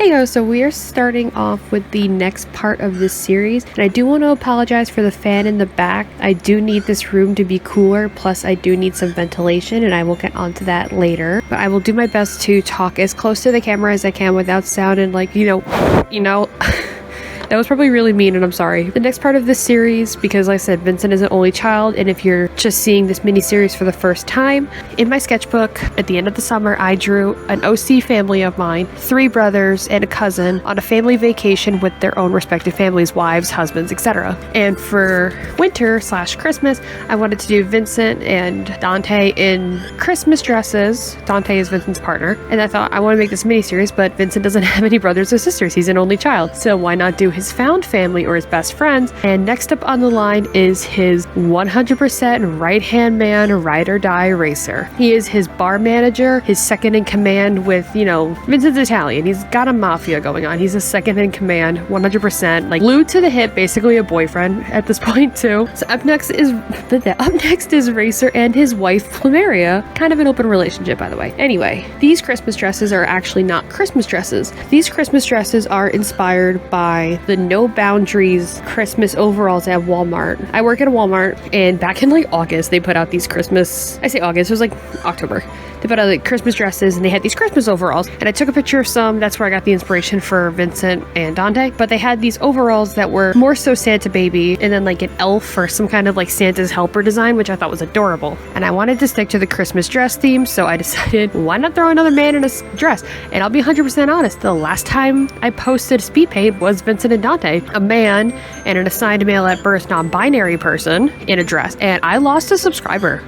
Hey yo, so we are starting off with the next part of this series, and I do want to apologize for the fan in the back. I do need this room to be cooler, plus I do need some ventilation, and I will get onto that later. But I will do my best to talk as close to the camera as I can without sounding like, you know, That was probably really mean, and I'm sorry. The next part of this series, because like I said, Vincent is an only child, and if you're just seeing this mini-series for the first time, in my sketchbook, at the end of the summer, I drew an OC family of mine, 3 brothers and a cousin, on a family vacation with their own respective families, wives, husbands, etc. And for winter/Christmas, I wanted to do Vincent and Dante in Christmas dresses. Dante is Vincent's partner, and I thought I want to make this mini-series, but Vincent doesn't have any brothers or sisters. He's an only child, so why not do his found family or his best friends? And next up on the line is his 100% right-hand man, ride or die racer. He is his bar manager, his second in command with, Vincent's Italian. He's got a mafia going on. He's a second in command, 100%, like glued to the hip, basically a boyfriend at this point too. So up next is Racer and his wife Plumeria. Kind of an open relationship, by the way. Anyway, these Christmas dresses are actually not Christmas dresses. These Christmas dresses are inspired by the No Boundaries Christmas overalls at Walmart. I work at a Walmart, and back in like August, they put out these Christmas, I say August, it was like October. They put out like Christmas dresses, and they had these Christmas overalls, and I took a picture of some. That's where I got the inspiration for Vincent and Dante. But they had these overalls that were more so Santa baby, and then like an elf or some kind of like Santa's helper design, which I thought was adorable. And I wanted to stick to the Christmas dress theme, so I decided, why not throw another man in a dress? And I'll be 100% honest, the last time I posted a speed paint was Vincent and Dante, a man and an assigned male at birth non-binary person in a dress, and I lost a subscriber.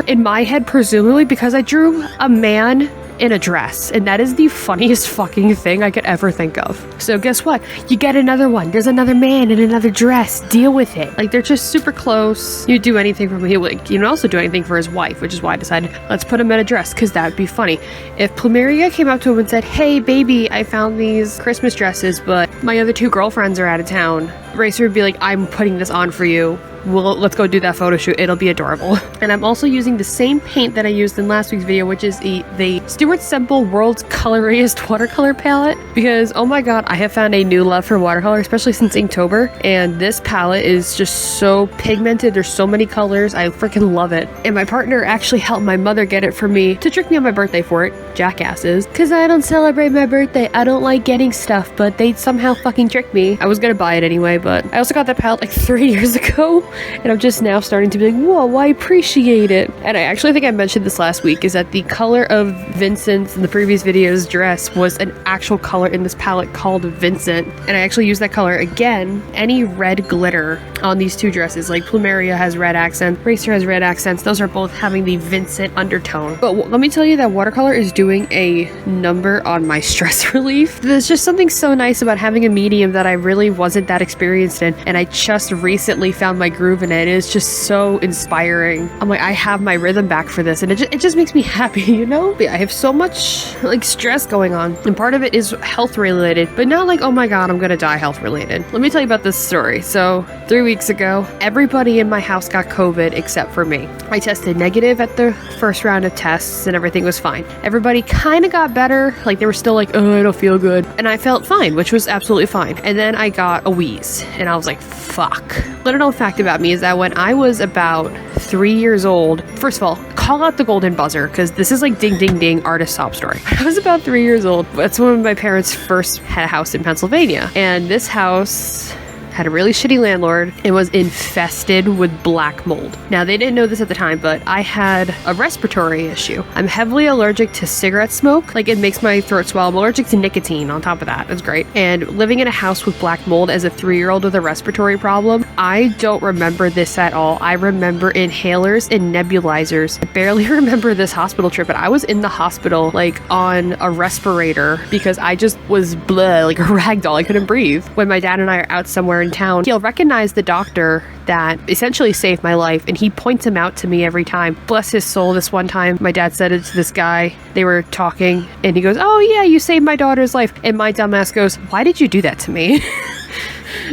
In my head, presumably because I drew a man in a dress, and that is the funniest fucking thing I could ever think of. So guess what? You get another one. There's another man in another dress. Deal with it. Like, they're just super close. You'd do anything for me. Like, you can also do anything for his wife, which is why I decided, let's put him in a dress, because that would be funny. If Plumeria came up to him and said, hey baby, I found these Christmas dresses, but my other 2 girlfriends are out of town, Racer would be like, I'm putting this on for you. Let's go do that photo shoot. It'll be adorable. And I'm also using the same paint that I used in last week's video, which is the Stewart Semple World's Colouriest watercolor palette, because oh my god, I have found a new love for watercolor, especially since Inktober, and this palette is just so pigmented. There's so many colors. I freaking love it. And my partner actually helped my mother get it for me to trick me on my birthday for it, jackasses, because I don't celebrate my birthday. I don't like getting stuff, but they somehow fucking tricked me. I was gonna buy it anyway, but I also got that palette like 3 years ago. And I'm just now starting to be like, whoa, I appreciate it. And I actually think I mentioned this last week, is that the color of Vincent's in the previous video's dress was an actual color in this palette called Vincent. And I actually used that color again. Any red glitter on these 2 dresses, like Plumeria has red accents, Racer has red accents, those are both having the Vincent undertone. But let me tell you that watercolor is doing a number on my stress relief. There's just something so nice about having a medium that I really wasn't that experienced in, and I just recently found my groove in it. It's just so inspiring. I'm like, I have my rhythm back for this, and it just makes me happy, But I have so much like stress going on, and part of it is health related, but not like, oh my god, I'm gonna die health related. Let me tell you about this story. So 3 weeks ago, everybody in my house got COVID except for me. I tested negative at the first round of tests, and everything was fine. Everybody kind of got better. Like, they were still like, oh, I don't feel good, and I felt fine, which was absolutely fine. And then I got a wheeze, and I was like, fuck. Little known fact about me is that when I was about 3 years old, first of all, call out the golden buzzer, because this is like ding ding ding artist sob story. I was about 3 years old. That's when my parents first had a house in Pennsylvania, and this house had a really shitty landlord and was infested with black mold. Now, they didn't know this at the time, but I had a respiratory issue. I'm heavily allergic to cigarette smoke. Like, it makes my throat swell. I'm allergic to nicotine on top of that. It's great. And living in a house with black mold as a 3-year-old with a respiratory problem, I don't remember this at all. I remember inhalers and nebulizers. I barely remember this hospital trip, but I was in the hospital like on a respirator because I just was like a rag doll. I couldn't breathe. When my dad and I are out somewhere in town, he'll recognize the doctor that essentially saved my life, and he points him out to me every time. Bless his soul. This one time my dad said it to this guy. They were talking, and he goes, oh yeah, you saved my daughter's life. And my dumbass goes, why did you do that to me?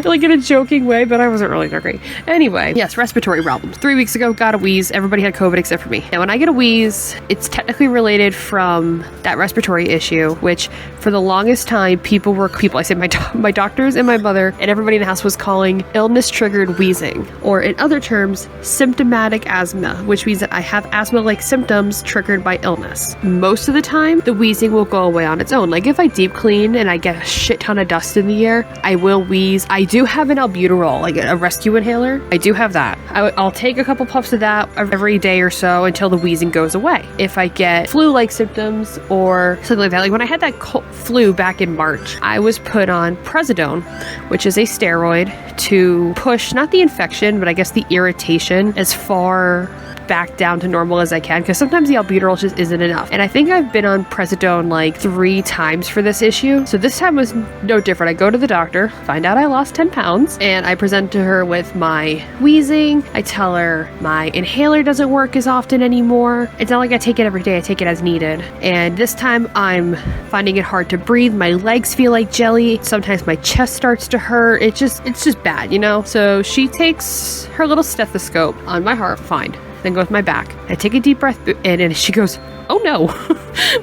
like in a joking way, but I wasn't really that great. Anyway, yes, respiratory problems. 3 weeks ago, got a wheeze. Everybody had COVID except for me. And when I get a wheeze, it's technically related from that respiratory issue, which for the longest time, I say my doctors and my mother and everybody in the house was calling illness-triggered wheezing, or in other terms, symptomatic asthma, which means that I have asthma-like symptoms triggered by illness. Most of the time, the wheezing will go away on its own. Like if I deep clean and I get a shit ton of dust in the air, I will wheeze. I do have an albuterol, like a rescue inhaler. I do have that. I'll take a couple puffs of that every day or so until the wheezing goes away. If I get flu-like symptoms or something like that, like when I had that flu back in March, I was put on Prezidone, which is a steroid to push not the infection, but I guess the irritation as far back down to normal as I can, because sometimes the albuterol just isn't enough. And I think I've been on Prezidone like 3 times for this issue. So this time was no different. I go to the doctor, find out I lost 10 pounds, and I present to her with my wheezing. I tell her my inhaler doesn't work as often anymore. It's not like I take it every day. I take it as needed. And this time I'm finding it hard to breathe. My legs feel like jelly. Sometimes my chest starts to hurt. It's just bad, you know? So she takes her little stethoscope on my heart. Fine. Then goes my back. I take a deep breath in and she goes, oh no.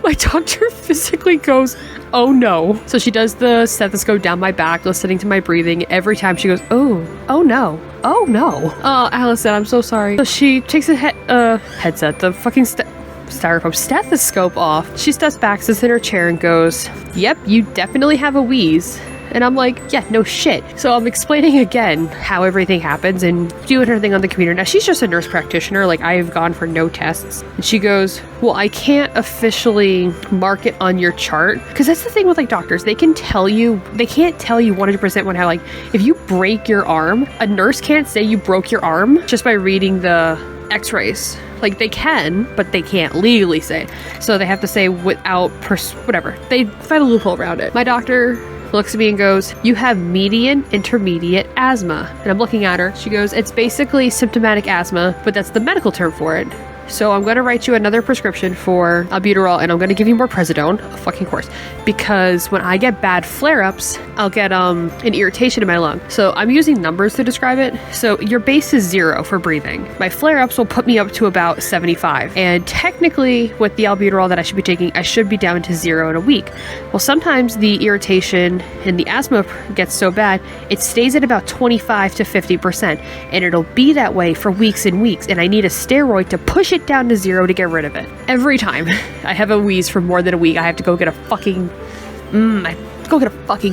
My doctor physically goes, oh no. So she does the stethoscope down my back, listening to my breathing. Every time she goes, oh no. Oh no. Oh, Allison, I'm so sorry. So she takes the headset, the fucking styrofoam stethoscope off. She steps back, sits in her chair and goes, yep, you definitely have a wheeze. And I'm like, yeah, no shit. So I'm explaining again how everything happens and doing her thing on the computer. Now, she's just a nurse practitioner. Like, I have gone for no tests. And she goes, well, I can't officially mark it on your chart. Because that's the thing with, like, doctors. They can't tell you 100% when how, like, if you break your arm, a nurse can't say you broke your arm just by reading the x-rays. Like, they can, but they can't legally say. So they have to say without, whatever. They find a loophole around it. My doctor looks at me and goes, you have median intermediate asthma. And I'm looking at her. She goes, it's basically symptomatic asthma, but that's the medical term for it. So I'm going to write you another prescription for albuterol, and I'm going to give you more Prezidone, of fucking course, because when I get bad flare-ups, I'll get an irritation in my lung. So I'm using numbers to describe it. So your base is 0 for breathing. My flare-ups will put me up to about 75. And technically, with the albuterol that I should be taking, I should be down to 0 in a week. Well, sometimes the irritation and the asthma gets so bad, it stays at about 25 to 50%. And it'll be that way for weeks and weeks. And I need a steroid to push it down to 0 to get rid of it. Every time I have a wheeze for more than a week, I have to go get a fucking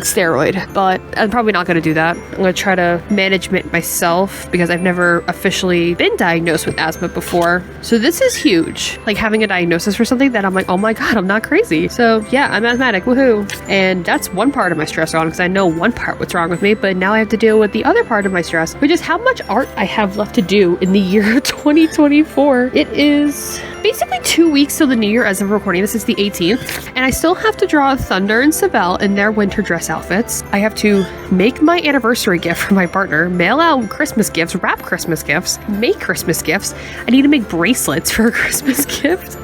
steroid. But I'm probably not going to do that. I'm going to try to manage it myself because I've never officially been diagnosed with asthma before. So this is huge. Like having a diagnosis for something that I'm like, oh my God, I'm not crazy. So yeah, I'm asthmatic, woohoo. And that's one part of my stress on because I know one part what's wrong with me, but now I have to deal with the other part of my stress, which is how much art I have left to do in the year 2024. It is basically 2 weeks till the new year as of recording. This is the 18th. And I still have to draw Thunder and Semple in their winter dress outfits. I have to make my anniversary gift for my partner, mail out Christmas gifts, wrap Christmas gifts, make Christmas gifts. I need to make bracelets for a Christmas gift.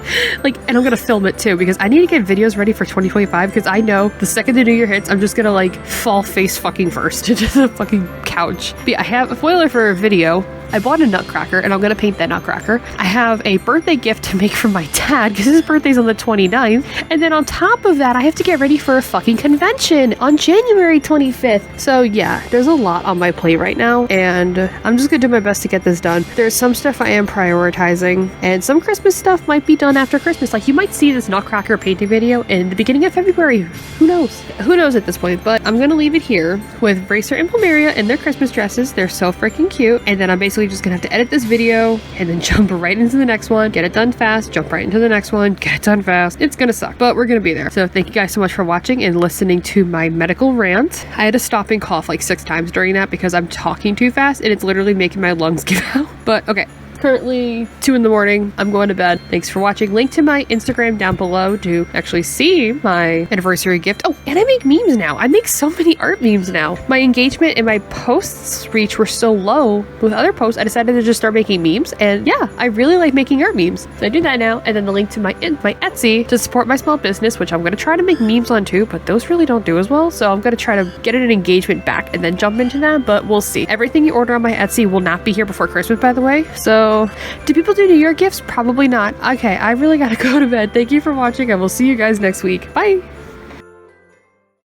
And I'm gonna film it too because I need to get videos ready for 2025 because I know the second the new year hits, I'm just gonna fall face fucking first into the fucking couch. But yeah, I have a spoiler for a video. I bought a nutcracker and I'm going to paint that nutcracker. I have a birthday gift to make for my dad because his birthday's on the 29th. And then on top of that, I have to get ready for a fucking convention on January 25th. So yeah, there's a lot on my plate right now and I'm just going to do my best to get this done. There's some stuff I am prioritizing and some Christmas stuff might be done after Christmas. Like you might see this nutcracker painting video in the beginning of February. Who knows? Who knows at this point? But I'm going to leave it here with Racer and Plumeria in their Christmas dresses. They're so freaking cute. And then I'm basically just gonna have to edit this video and then jump right into the next one, get it done fast, jump right into the next one, get it done fast. It's gonna suck, but we're gonna be there. So thank you guys so much for watching and listening to my medical rant. I had to stop and cough 6 times during that because I'm talking too fast and it's literally making my lungs give out. But okay, currently 2 in the morning. I'm going to bed. Thanks for watching. Link to my Instagram down below to actually see my anniversary gift. Oh, and I make memes now. I make so many art memes now. My engagement and my posts reach were so low with other posts, I decided to just start making memes. And yeah, I really like making art memes. So I do that now. And then the link to my Etsy to support my small business, which I'm going to try to make memes on too, but those really don't do as well. So I'm going to try to get an engagement back and then jump into that, but we'll see. Everything you order on my Etsy will not be here before Christmas, by the way. So do people do New Year gifts? Probably not. Okay, I really got to go to bed. Thank you for watching. I will see you guys next week. Bye.